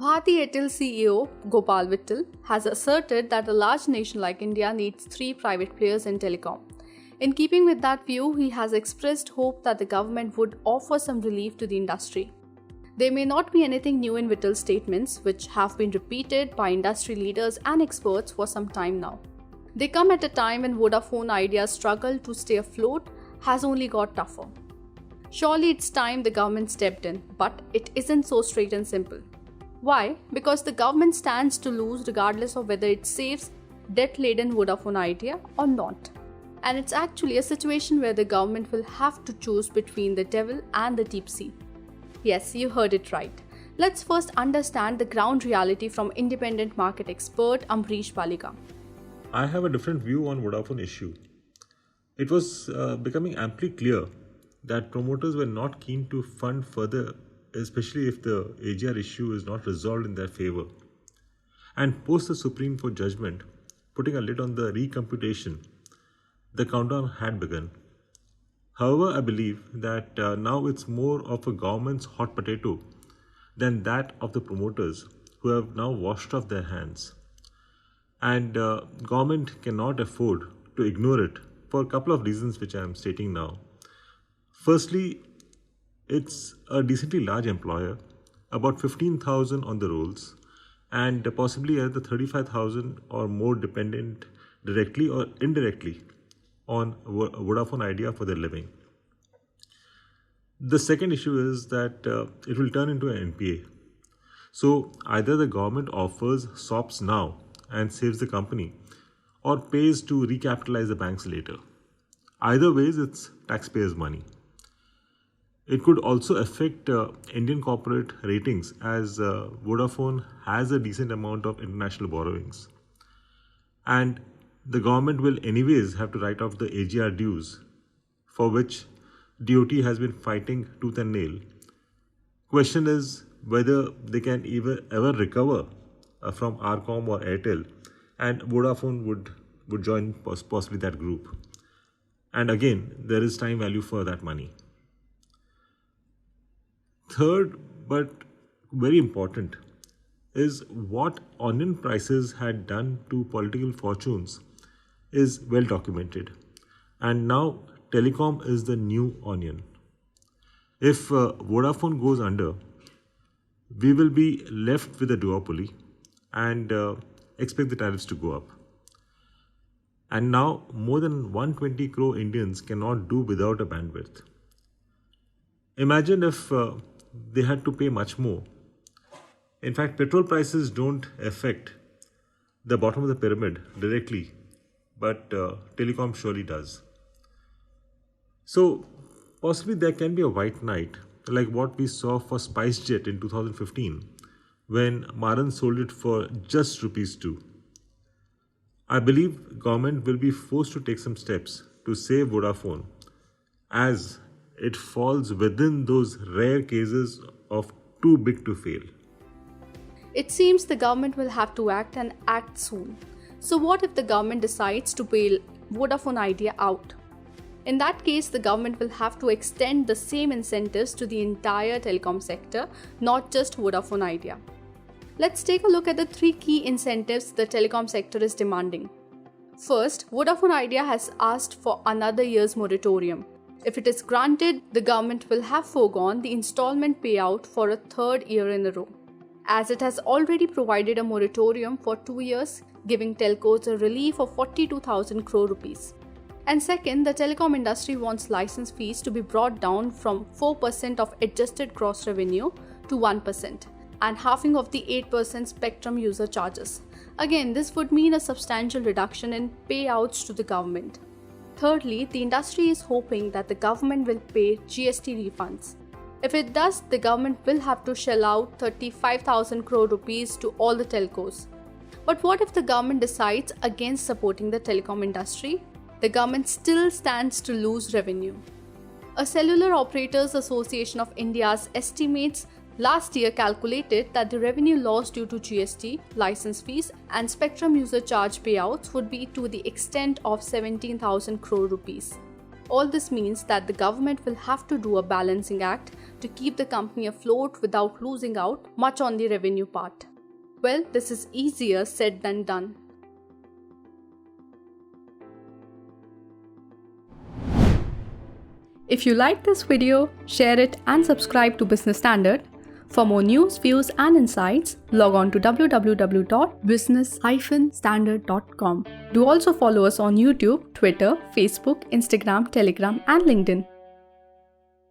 Bharti Airtel CEO Gopal Vittal has asserted that a large nation like India needs three private players in telecom. In keeping with that view, he has expressed hope that the government would offer some relief to the industry. There may not be anything new in Vittal's statements, which have been repeated by industry leaders and experts for some time now. They come at a time when Vodafone Idea's struggle to stay afloat has only got tougher. Surely it's time the government stepped in, but it isn't so straight and simple. Why? Because the government stands to lose regardless of whether it saves debt-laden Vodafone Idea or not. And it's actually a situation where the government will have to choose between the devil and the deep sea. Yes, you heard it right. Let's first understand the ground reality from independent market expert Ambrish Paliga. I have a different view on Vodafone issue. It was becoming amply clear that promoters were not keen to fund further, especially if the AGR issue is not resolved in their favor. And post the Supreme Court judgment, putting a lid on the recomputation, the countdown had begun. However, I believe that now it's more of a government's hot potato than that of the promoters, who have now washed off their hands. And government cannot afford to ignore it for a couple of reasons which I am stating now. Firstly, it's a decently large employer, about 15,000 on the rolls, and possibly another 35,000 or more dependent directly or indirectly on Vodafone Idea for their living. The second issue is that it will turn into an NPA. So either the government offers SOPs now and saves the company, or pays to recapitalize the banks later. Either ways, it's taxpayers' money. It could also affect Indian corporate ratings, as Vodafone has a decent amount of international borrowings. And the government will anyways have to write off the AGR dues, for which DOT has been fighting tooth and nail. Question is whether they can ever recover from Arcom or Airtel, and Vodafone would join possibly that group. And again, there is time value for that money. Third, but very important, is what onion prices had done to political fortunes is well documented. And now telecom is the new onion. If Vodafone goes under, we will be left with a duopoly and expect the tariffs to go up. And now more than 120 crore Indians cannot do without a bandwidth. Imagine if they had to pay much more. In fact, petrol prices don't affect the bottom of the pyramid directly, but telecom surely does. So possibly there can be a white knight, like what we saw for SpiceJet in 2015, when Maran sold it for just ₹2. I believe government will be forced to take some steps to save Vodafone, as it falls within those rare cases of too big to fail. It seems the government will have to act and act soon. So what if the government decides to bail Vodafone Idea out? In that case, the government will have to extend the same incentives to the entire telecom sector, not just Vodafone Idea. Let's take a look at the three key incentives the telecom sector is demanding. First, Vodafone Idea has asked for another year's moratorium. If it is granted, the government will have foregone the installment payout for a third year in a row, as it has already provided a moratorium for 2 years, giving telcos a relief of 42,000 crore rupees. And second, the telecom industry wants license fees to be brought down from 4% of adjusted gross revenue to 1%, and halving of the 8% spectrum user charges. Again, this would mean a substantial reduction in payouts to the government. Thirdly, the industry is hoping that the government will pay GST refunds. If it does, the government will have to shell out 35,000 crore rupees to all the telcos. But what if the government decides against supporting the telecom industry? The government still stands to lose revenue. A Cellular Operators Association of India's estimates last year calculated that the revenue loss due to GST, license fees and spectrum user charge payouts would be to the extent of 17,000 crore rupees. All this means that the government will have to do a balancing act to keep the company afloat without losing out much on the revenue part. Well, this is easier said than done. If you like this video, share it and subscribe to Business Standard. For more news, views and insights, log on to www.business-standard.com. Do also follow us on YouTube, Twitter, Facebook, Instagram, Telegram and LinkedIn.